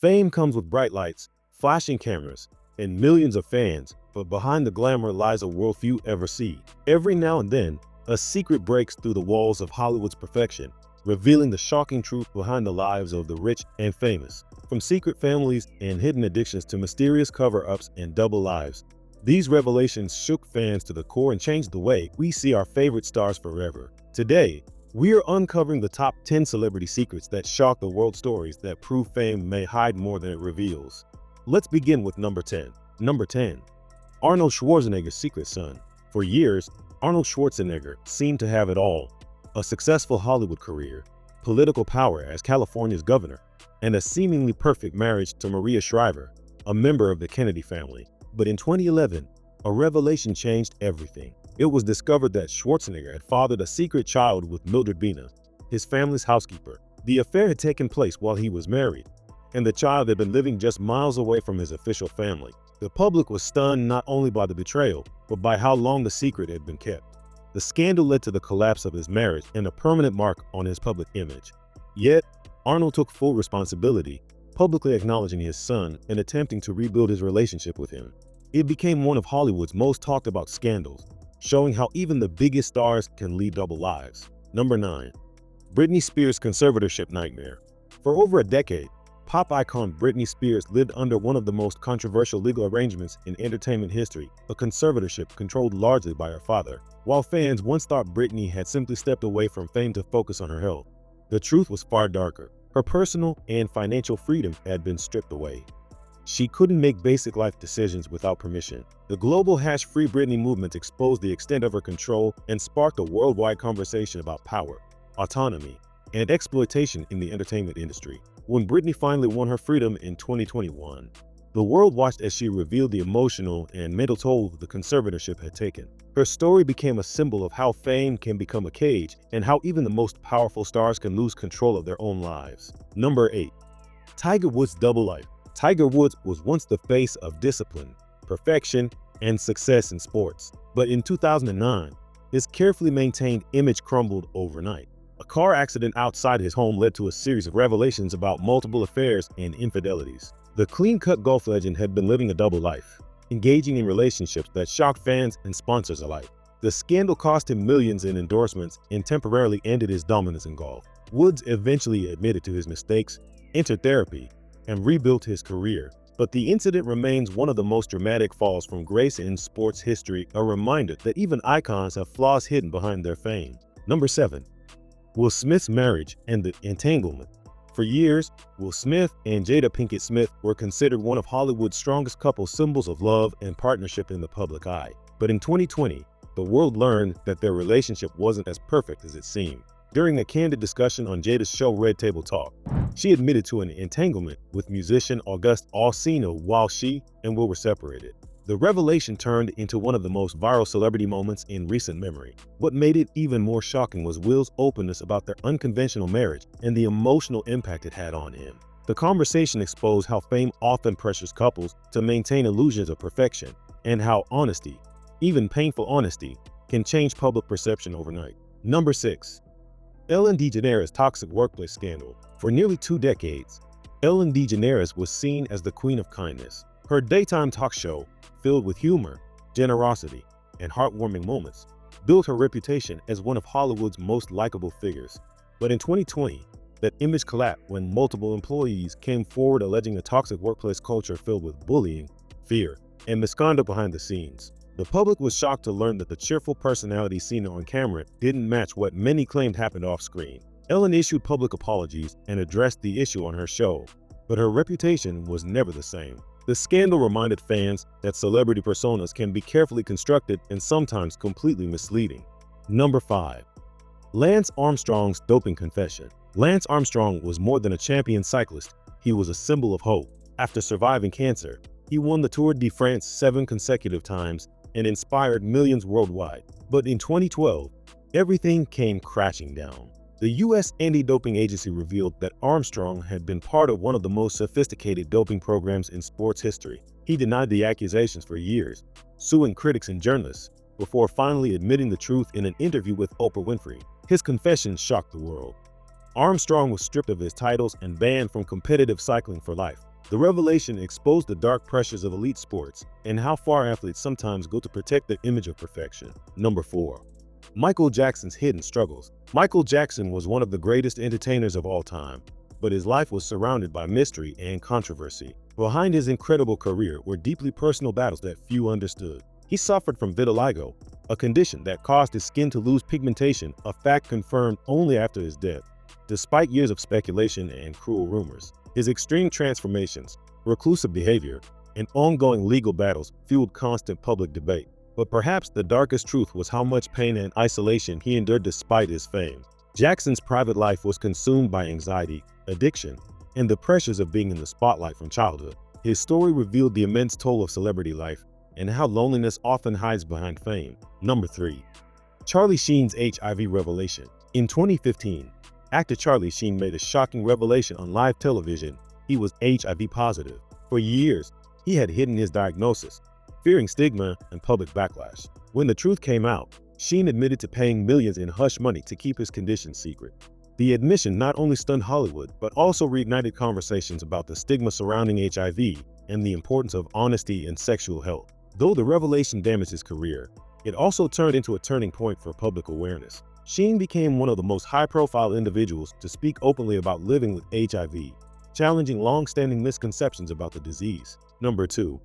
Fame comes with bright lights, flashing cameras, and millions of fans, but behind the glamour lies a world few ever see. Every now and then, a secret breaks through the walls of Hollywood's perfection, revealing the shocking truth behind the lives of the rich and famous. From secret families and hidden addictions to mysterious cover-ups and double lives, these revelations shook fans to the core and changed the way we see our favorite stars forever. Today, we are uncovering the top 10 celebrity secrets that shock the world, stories that prove fame may hide more than it reveals. Let's begin with number 10. Number 10. Arnold Schwarzenegger's secret son. For years, Arnold Schwarzenegger seemed to have it all: a successful Hollywood career, political power as California's governor, and a seemingly perfect marriage to Maria Shriver, a member of the Kennedy family. But in 2011, a revelation changed everything. It was discovered that Schwarzenegger had fathered a secret child with Mildred Bina, his family's housekeeper. The affair had taken place while he was married, and the child had been living just miles away from his official family. The public was stunned not only by the betrayal, but by how long the secret had been kept. The scandal led to the collapse of his marriage and a permanent mark on his public image. Yet, Arnold took full responsibility, publicly acknowledging his son and attempting to rebuild his relationship with him. It became one of Hollywood's most talked about scandals, showing how even the biggest stars can lead double lives. Number 9. Britney Spears' conservatorship nightmare. For over a decade, pop icon Britney Spears lived under one of the most controversial legal arrangements in entertainment history, a conservatorship controlled largely by her father. While fans once thought Britney had simply stepped away from fame to focus on her health, the truth was far darker. Her personal and financial freedom had been stripped away. She couldn't make basic life decisions without permission. The global #Free Britney movement exposed the extent of her control and sparked a worldwide conversation about power, autonomy, and exploitation in the entertainment industry. When Britney finally won her freedom in 2021, the world watched as she revealed the emotional and mental toll the conservatorship had taken. Her story became a symbol of how fame can become a cage and how even the most powerful stars can lose control of their own lives. Number 8. Tiger Woods' double life. Tiger Woods was once the face of discipline, perfection, and success in sports. But in 2009, his carefully maintained image crumbled overnight. A car accident outside his home led to a series of revelations about multiple affairs and infidelities. The clean-cut golf legend had been living a double life, engaging in relationships that shocked fans and sponsors alike. The scandal cost him millions in endorsements and temporarily ended his dominance in golf. Woods eventually admitted to his mistakes, entered therapy, and rebuilt his career. But the incident remains one of the most dramatic falls from grace in sports history, a reminder that even icons have flaws hidden behind their fame. Number 7. Will Smith's marriage and the entanglement. For years, Will Smith and Jada Pinkett Smith were considered one of Hollywood's strongest couples, symbols of love and partnership in the public eye. But in 2020, the world learned that their relationship wasn't as perfect as it seemed. During a candid discussion on Jada's show Red Table Talk, she admitted to an entanglement with musician August Alsina while she and Will were separated. The revelation turned into one of the most viral celebrity moments in recent memory. What made it even more shocking was Will's openness about their unconventional marriage and the emotional impact it had on him. The conversation exposed how fame often pressures couples to maintain illusions of perfection, and how honesty, even painful honesty, can change public perception overnight. Number 6. Ellen DeGeneres' toxic workplace scandal. For nearly 2 decades, Ellen DeGeneres was seen as the queen of kindness. Her daytime talk show, filled with humor, generosity, and heartwarming moments, built her reputation as one of Hollywood's most likable figures. But in 2020, that image collapsed when multiple employees came forward alleging a toxic workplace culture filled with bullying, fear, and misconduct behind the scenes. The public was shocked to learn that the cheerful personality seen on camera didn't match what many claimed happened off-screen. Ellen issued public apologies and addressed the issue on her show, but her reputation was never the same. The scandal reminded fans that celebrity personas can be carefully constructed and sometimes completely misleading. Number 5. Lance Armstrong's doping confession. Lance Armstrong was more than a champion cyclist. He was a symbol of hope. After surviving cancer, he won the Tour de France 7 consecutive times and inspired millions worldwide. But in 2012, everything came crashing down. The U.S. anti-doping agency revealed that Armstrong had been part of one of the most sophisticated doping programs in sports history. He denied the accusations for years, suing critics and journalists, before finally admitting the truth in an interview with Oprah Winfrey. His confession shocked the world. Armstrong was stripped of his titles and banned from competitive cycling for life. The revelation exposed the dark pressures of elite sports and how far athletes sometimes go to protect their image of perfection. Number 4. Michael Jackson's hidden struggles. Michael Jackson was one of the greatest entertainers of all time, but his life was surrounded by mystery and controversy. Behind his incredible career were deeply personal battles that few understood. He suffered from vitiligo, a condition that caused his skin to lose pigmentation, a fact confirmed only after his death. Despite years of speculation and cruel rumors, his extreme transformations, reclusive behavior, and ongoing legal battles fueled constant public debate. But perhaps the darkest truth was how much pain and isolation he endured despite his fame. Jackson's private life was consumed by anxiety, addiction, and the pressures of being in the spotlight from childhood. His story revealed the immense toll of celebrity life and how loneliness often hides behind fame. Number 3. Charlie Sheen's HIV revelation. In 2015, actor Charlie Sheen made a shocking revelation on live television. He was HIV positive. For years, he had hidden his diagnosis, fearing stigma and public backlash. When the truth came out, Sheen admitted to paying millions in hush money to keep his condition secret. The admission not only stunned Hollywood, but also reignited conversations about the stigma surrounding HIV and the importance of honesty and sexual health. Though the revelation damaged his career, it also turned into a turning point for public awareness. Sheen became one of the most high-profile individuals to speak openly about living with HIV, challenging long-standing misconceptions about the disease. Number 2.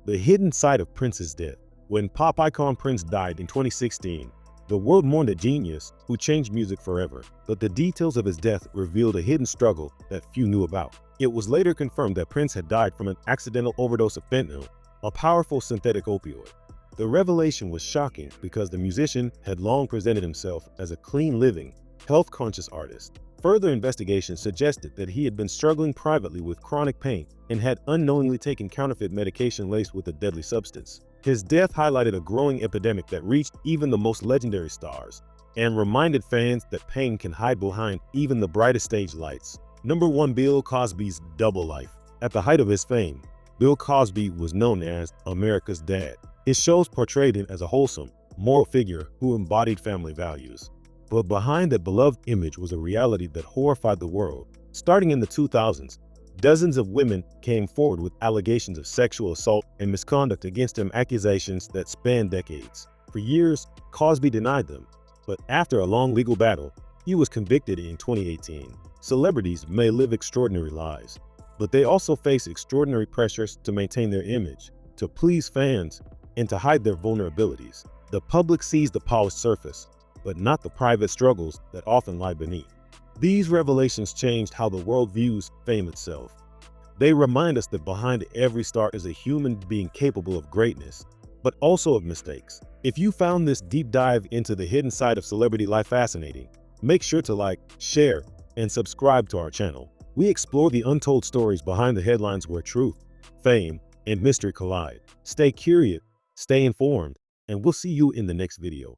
The hidden side of Prince's death. When pop icon Prince died in 2016, the world mourned a genius who changed music forever. But the details of his death revealed a hidden struggle that few knew about. It was later confirmed that Prince had died from an accidental overdose of fentanyl, a powerful synthetic opioid. The revelation was shocking because the musician had long presented himself as a clean-living, health-conscious artist. Further investigation suggested that he had been struggling privately with chronic pain and had unknowingly taken counterfeit medication laced with a deadly substance. His death highlighted a growing epidemic that reached even the most legendary stars and reminded fans that pain can hide behind even the brightest stage lights. Number 1. Bill Cosby's double life. At the height of his fame, Bill Cosby was known as America's dad. His shows portrayed him as a wholesome, moral figure who embodied family values. But behind that beloved image was a reality that horrified the world. Starting in the 2000s, dozens of women came forward with allegations of sexual assault and misconduct against him, accusations that spanned decades. For years, Cosby denied them, but after a long legal battle, he was convicted in 2018. Celebrities may live extraordinary lives, but they also face extraordinary pressures to maintain their image, to please fans, and to hide their vulnerabilities. The public sees the polished surface, but not the private struggles that often lie beneath. These revelations changed how the world views fame itself. They remind us that behind every star is a human being capable of greatness, but also of mistakes. If you found this deep dive into the hidden side of celebrity life fascinating, make sure to like, share, and subscribe to our channel. We explore the untold stories behind the headlines where truth, fame, and mystery collide. Stay curious, stay informed, and we'll see you in the next video.